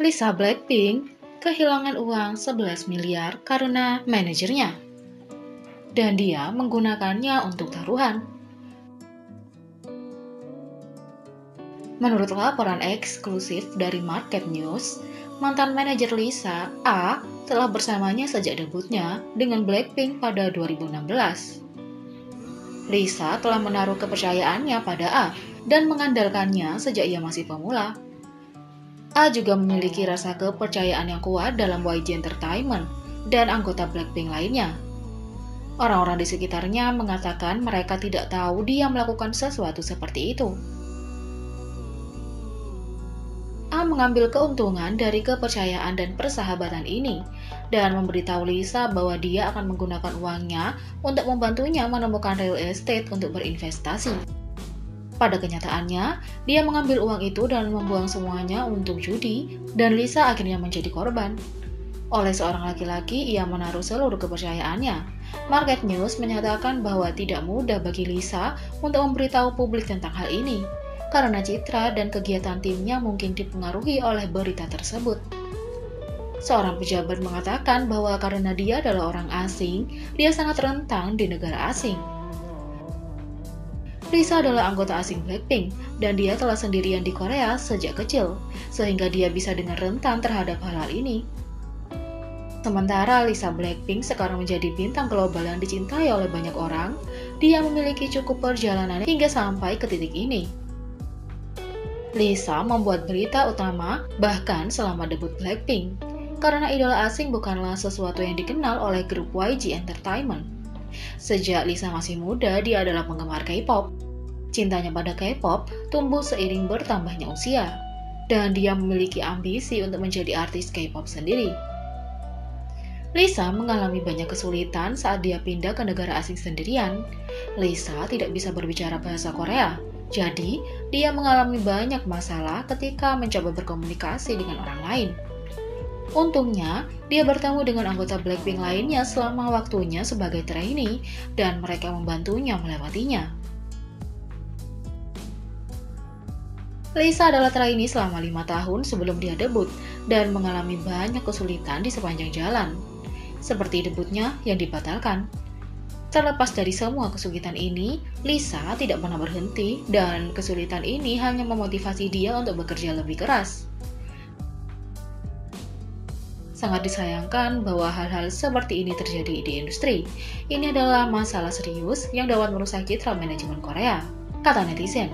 Lisa Blackpink kehilangan uang 11 miliar karena manajernya, dan dia menggunakannya untuk taruhan. Menurut laporan eksklusif dari Market News, mantan manajer Lisa, A, telah bersamanya sejak debutnya dengan Blackpink pada 2016. Lisa telah menaruh kepercayaannya pada A dan mengandalkannya sejak ia masih pemula. A juga memiliki rasa kepercayaan yang kuat dalam YG Entertainment dan anggota Blackpink lainnya. Orang-orang di sekitarnya mengatakan mereka tidak tahu dia melakukan sesuatu seperti itu. A mengambil keuntungan dari kepercayaan dan persahabatan ini dan memberitahu Lisa bahwa dia akan menggunakan uangnya untuk membantunya menemukan real estate untuk berinvestasi. Pada kenyataannya, dia mengambil uang itu dan membuang semuanya untuk judi, dan Lisa akhirnya menjadi korban. Oleh seorang laki-laki, ia menaruh seluruh kepercayaannya. Market News menyatakan bahwa tidak mudah bagi Lisa untuk memberitahu publik tentang hal ini, karena citra dan kegiatan timnya mungkin dipengaruhi oleh berita tersebut. Seorang pejabat mengatakan bahwa karena dia adalah orang asing, dia sangat rentan di negara asing. Lisa adalah anggota asing Blackpink, dan dia telah sendirian di Korea sejak kecil, sehingga dia bisa dengan rentan terhadap hal-hal ini. Sementara Lisa Blackpink sekarang menjadi bintang global yang dicintai oleh banyak orang, dia memiliki cukup perjalanan hingga sampai ke titik ini. Lisa membuat berita utama bahkan selama debut Blackpink, karena idola asing bukanlah sesuatu yang dikenal oleh grup YG Entertainment. Sejak Lisa masih muda, dia adalah penggemar K-pop. Cintanya pada K-pop tumbuh seiring bertambahnya usia, dan dia memiliki ambisi untuk menjadi artis K-pop sendiri. Lisa mengalami banyak kesulitan saat dia pindah ke negara asing sendirian. Lisa tidak bisa berbicara bahasa Korea, jadi dia mengalami banyak masalah ketika mencoba berkomunikasi dengan orang lain. Untungnya, dia bertemu dengan anggota Blackpink lainnya selama waktunya sebagai trainee, dan mereka membantunya melewatinya. Lisa adalah trainee selama 5 tahun sebelum dia debut, dan mengalami banyak kesulitan di sepanjang jalan, seperti debutnya yang dibatalkan. Terlepas dari semua kesulitan ini, Lisa tidak pernah berhenti, dan kesulitan ini hanya memotivasi dia untuk bekerja lebih keras. Sangat disayangkan bahwa hal-hal seperti ini terjadi di industri. Ini adalah masalah serius yang dapat merusak citra manajemen Korea, kata netizen.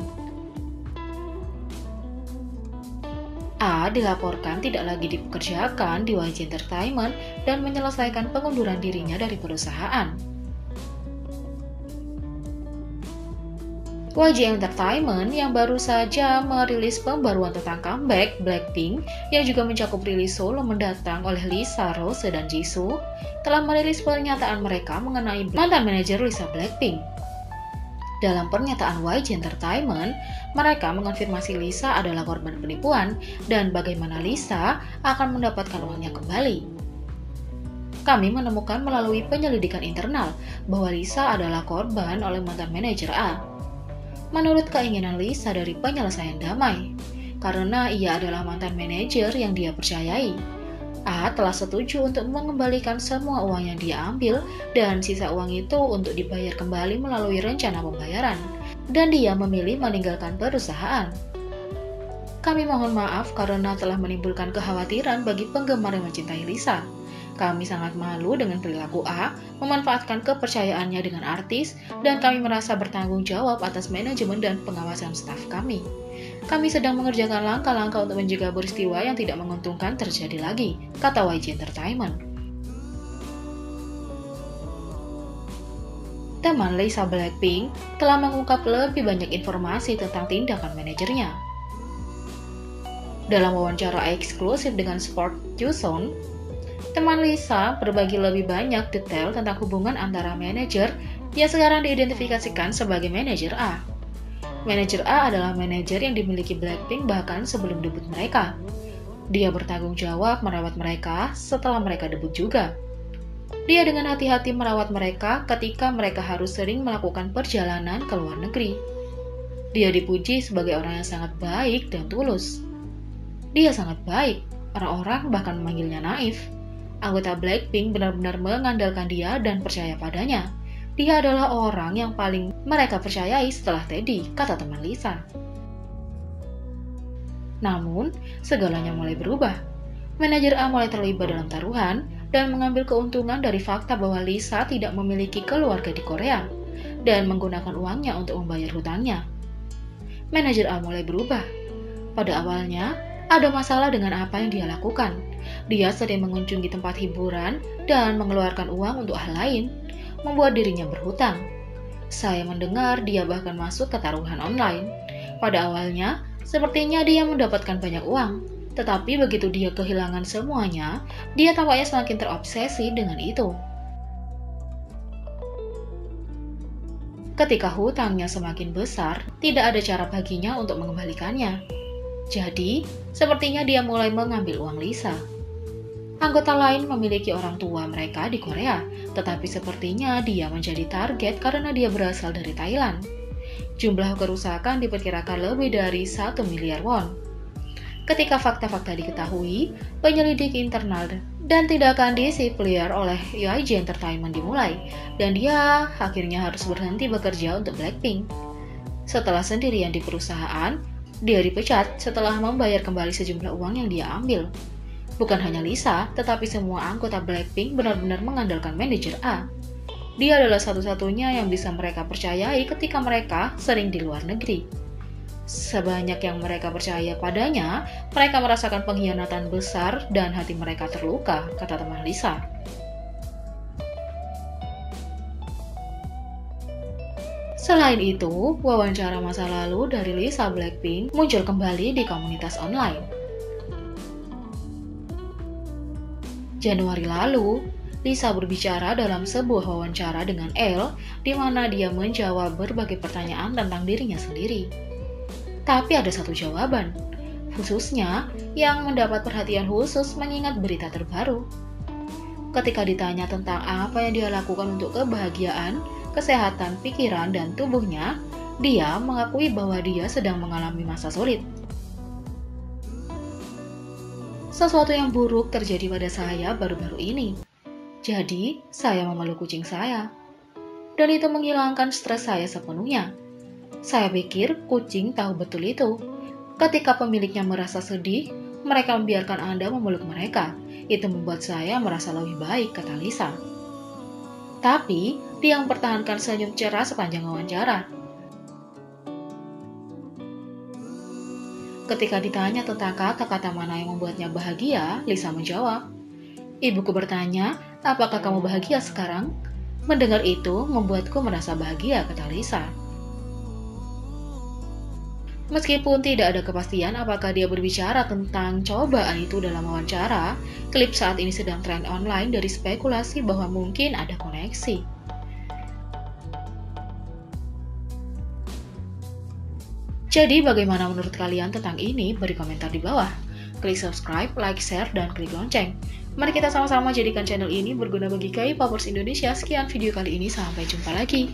A dilaporkan tidak lagi dipekerjakan di YG Entertainment dan menyelesaikan pengunduran dirinya dari perusahaan. YG Entertainment yang baru saja merilis pembaruan tentang comeback Blackpink yang juga mencakup rilis solo mendatang oleh Lisa, Rose, dan Jisoo telah merilis pernyataan mereka mengenai mantan manajer Lisa Blackpink. Dalam pernyataan YG Entertainment, mereka mengonfirmasi Lisa adalah korban penipuan dan bagaimana Lisa akan mendapatkan uangnya kembali. Kami menemukan melalui penyelidikan internal bahwa Lisa adalah korban oleh mantan manajer A. Menurut keinginan Lisa dari penyelesaian damai, karena ia adalah mantan manajer yang dia percayai, A telah setuju untuk mengembalikan semua uang yang dia ambil dan sisa uang itu untuk dibayar kembali melalui rencana pembayaran, dan dia memilih meninggalkan perusahaan. Kami mohon maaf karena telah menimbulkan kekhawatiran bagi penggemar yang mencintai Lisa. Kami sangat malu dengan perilaku A, memanfaatkan kepercayaannya dengan artis, dan kami merasa bertanggung jawab atas manajemen dan pengawasan staf kami. Kami sedang mengerjakan langkah-langkah untuk mencegah peristiwa yang tidak menguntungkan terjadi lagi, kata YG Entertainment. Teman Lisa Blackpink telah mengungkap lebih banyak informasi tentang tindakan manajernya. Dalam wawancara eksklusif dengan Sport Yuson, teman Lisa berbagi lebih banyak detail tentang hubungan antara manajer yang sekarang diidentifikasikan sebagai manajer A. Manajer A adalah manajer yang dimiliki Blackpink bahkan sebelum debut mereka. Dia bertanggung jawab merawat mereka setelah mereka debut juga. Dia dengan hati-hati merawat mereka ketika mereka harus sering melakukan perjalanan ke luar negeri. Dia dipuji sebagai orang yang sangat baik dan tulus. Dia sangat baik, Orang-orang bahkan memanggilnya naif. Anggota Blackpink benar-benar mengandalkan dia dan percaya padanya. Dia adalah orang yang paling mereka percayai setelah Teddy, kata teman Lisa. Namun, segalanya mulai berubah. Manajer A mulai terlibat dalam taruhan dan mengambil keuntungan dari fakta bahwa Lisa tidak memiliki keluarga di Korea dan menggunakan uangnya untuk membayar hutangnya. Manajer A mulai berubah. Pada awalnya, ada masalah dengan apa yang dia lakukan. Dia sering mengunjungi tempat hiburan dan mengeluarkan uang untuk hal lain, membuat dirinya berhutang. Saya mendengar dia bahkan masuk ke taruhan online. Pada awalnya, sepertinya dia mendapatkan banyak uang, tetapi begitu dia kehilangan semuanya, dia tampaknya semakin terobsesi dengan itu. Ketika hutangnya semakin besar, tidak ada cara baginya untuk mengembalikannya. Jadi, sepertinya dia mulai mengambil uang Lisa. Anggota lain memiliki orang tua mereka di Korea, tetapi sepertinya dia menjadi target karena dia berasal dari Thailand. Jumlah kerusakan diperkirakan lebih dari 1 miliar won. Ketika fakta-fakta diketahui, penyelidik internal dan tindakan disipliner oleh UIG Entertainment dimulai, dan dia akhirnya harus berhenti bekerja untuk Blackpink. Setelah sendirian di perusahaan, dia dipecat setelah membayar kembali sejumlah uang yang dia ambil. Bukan hanya Lisa, tetapi semua anggota Blackpink benar-benar mengandalkan manajer A. Dia adalah satu-satunya yang bisa mereka percayai ketika mereka sering di luar negeri. Sebanyak yang mereka percaya padanya, mereka merasakan pengkhianatan besar dan hati mereka terluka, kata teman Lisa. Selain itu, wawancara masa lalu dari Lisa Blackpink muncul kembali di komunitas online. Januari lalu, Lisa berbicara dalam sebuah wawancara dengan Elle, di mana dia menjawab berbagai pertanyaan tentang dirinya sendiri. Tapi ada satu jawaban, khususnya yang mendapat perhatian khusus mengingat berita terbaru. Ketika ditanya tentang apa yang dia lakukan untuk kebahagiaan, kesehatan pikiran, dan tubuhnya, dia mengakui bahwa dia sedang mengalami masa sulit. Sesuatu yang buruk terjadi pada saya baru-baru ini. Jadi, saya memeluk kucing saya. Dan itu menghilangkan stres saya sepenuhnya. Saya pikir kucing tahu betul itu. Ketika pemiliknya merasa sedih, mereka membiarkan Anda memeluk mereka. Itu membuat saya merasa lebih baik, kata Lisa. Tapi, dia mempertahankan senyum cerah sepanjang wawancara. Ketika ditanya tentang kata-kata mana yang membuatnya bahagia, Lisa menjawab, "Ibuku bertanya, apakah kamu bahagia sekarang?" Mendengar itu membuatku merasa bahagia, kata Lisa. Meskipun tidak ada kepastian apakah dia berbicara tentang cobaan itu dalam wawancara, klip saat ini sedang tren online dari spekulasi bahwa mungkin ada koneksi. Jadi bagaimana menurut kalian tentang ini? Beri komentar di bawah. Klik subscribe, like, share, dan klik lonceng. Mari kita sama-sama jadikan channel ini berguna bagi K-popers Indonesia. Sekian video kali ini, sampai jumpa lagi.